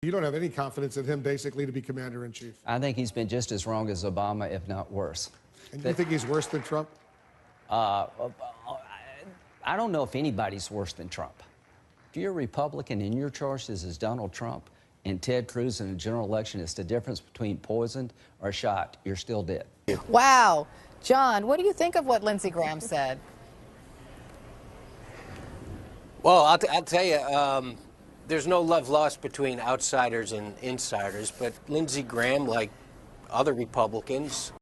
You don't have any confidence in him basically to be commander-in-chief. I think he's been just as wrong as Obama, if not worse. And you think he's worse than Trump? I don't know if anybody's worse than Trump. If you're a Republican and your choice is Donald Trump and Ted Cruz in a general election, it's the difference between poisoned or shot. You're still dead. Wow. John, what do you think of what Lindsey Graham said? Well, I'll tell you, there's no love lost between outsiders and insiders, but Lindsey Graham, like other Republicans,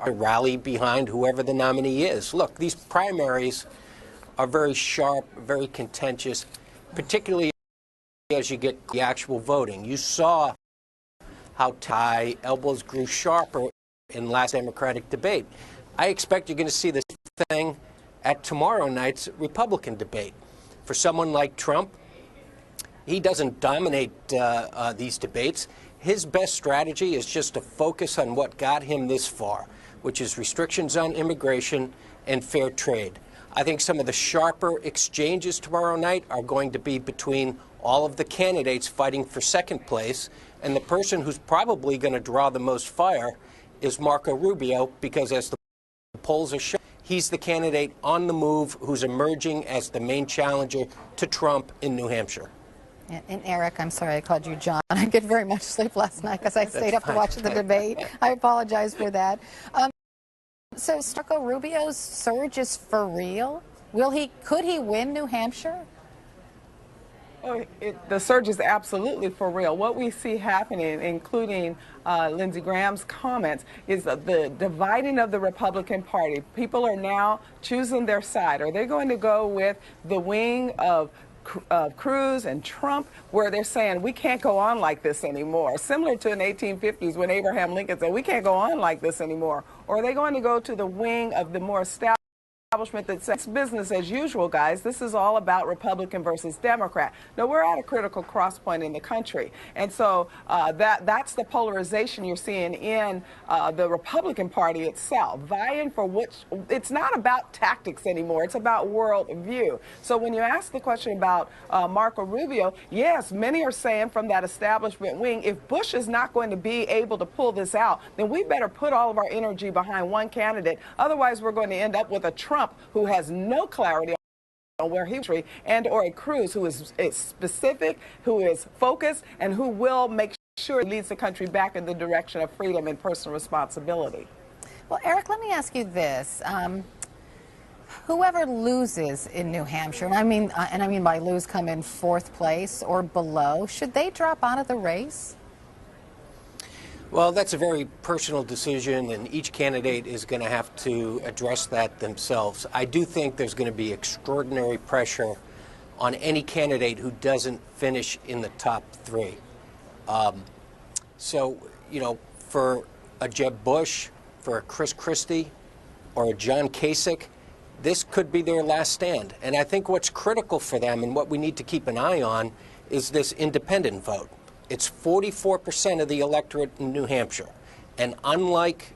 rally behind whoever the nominee is. Look, these primaries are very sharp, very contentious, particularly as you get the actual voting. You saw how elbows grew sharper in last Democratic debate. I expect you're going to see this thing at tomorrow night's Republican debate. For someone like Trump, he doesn't dominate these debates. His best strategy is just to focus on what got him this far, which is restrictions on immigration and fair trade. I think some of the sharper exchanges tomorrow night are going to be between all of the candidates fighting for second place, and the person who's probably going to draw the most fire is Marco Rubio, because as the polls are showing, he's the candidate on the move who's emerging as the main challenger to Trump in New Hampshire. And Eric, I'm sorry I called you John. I didn't get very much sleep last night because I stayed up to watch the debate. I apologize for that. So Marco Rubio's surge is for real? Could he win New Hampshire? Oh, the surge is absolutely for real. What we see happening, including Lindsey Graham's comments, is the dividing of the Republican Party. People are now choosing their side. Are they going to go with the wing of Cruz and Trump, where they're saying we can't go on like this anymore, similar to in the 1850s when Abraham Lincoln said we can't go on like this anymore? Or are they going to go to the wing of the more established that says business as usual, guys? This is all about Republican versus Democrat. No, we're at a critical cross point in the country, and so that's the polarization you're seeing in the Republican Party itself, vying for which. It's not about tactics anymore; it's about world view. So when you ask the question about Marco Rubio, yes, many are saying from that establishment wing, if Bush is not going to be able to pull this out, then we better put all of our energy behind one candidate. Otherwise, we're going to end up with a Trump who has no clarity on where he's and or a Cruz who is specific, who is focused, and who will make sure he leads the country back in the direction of freedom and personal responsibility. Well, Eric, let me ask you this. Whoever loses in New Hampshire, and I mean by lose, come in fourth place or below, should they drop out of the race? Well, that's a very personal decision, and each candidate is going to have to address that themselves. I do think there's going to be extraordinary pressure on any candidate who doesn't finish in the top three. So, you know, for a Jeb Bush, for a Chris Christie, or a John Kasich, this could be their last stand. And I think what's critical for them and what we need to keep an eye on is this independent vote. It's 44% of the electorate in New Hampshire. And unlike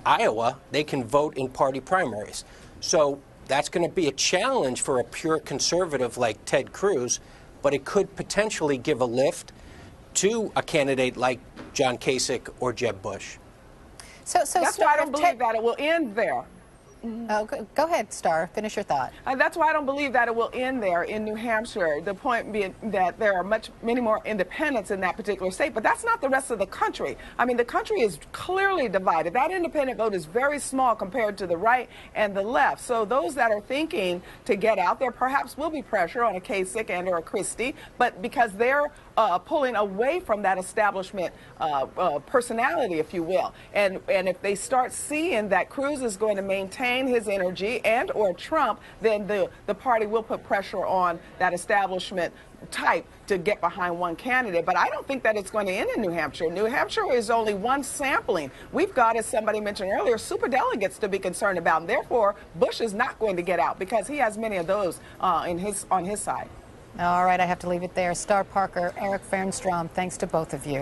Iowa, they can vote in party primaries. So that's going to be a challenge for a pure conservative like Ted Cruz, but it could potentially give a lift to a candidate like John Kasich or Jeb Bush. So that's why I don't believe that it will end there. Oh, go ahead, Star. Finish your thought. That's why I don't believe that it will end there in New Hampshire. The point being that there are many more independents in that particular state, but that's not the rest of the country. I mean, the country is clearly divided. That independent vote is very small compared to the right and the left. So those that are thinking to get out there perhaps will be pressure on a Kasich and or a Christie, but because they're pulling away from that establishment personality, if you will. And if they start seeing that Cruz is going to maintain his energy and or Trump, then the party will put pressure on that establishment type to get behind one candidate. But I don't think that it's going to end in New Hampshire. New Hampshire is only one sampling. We've got, as somebody mentioned earlier, superdelegates to be concerned about, and therefore Bush is not going to get out because he has many of those on his side. All right, I have to leave it there. Star Parker, Eric Fernstrom, thanks to both of you.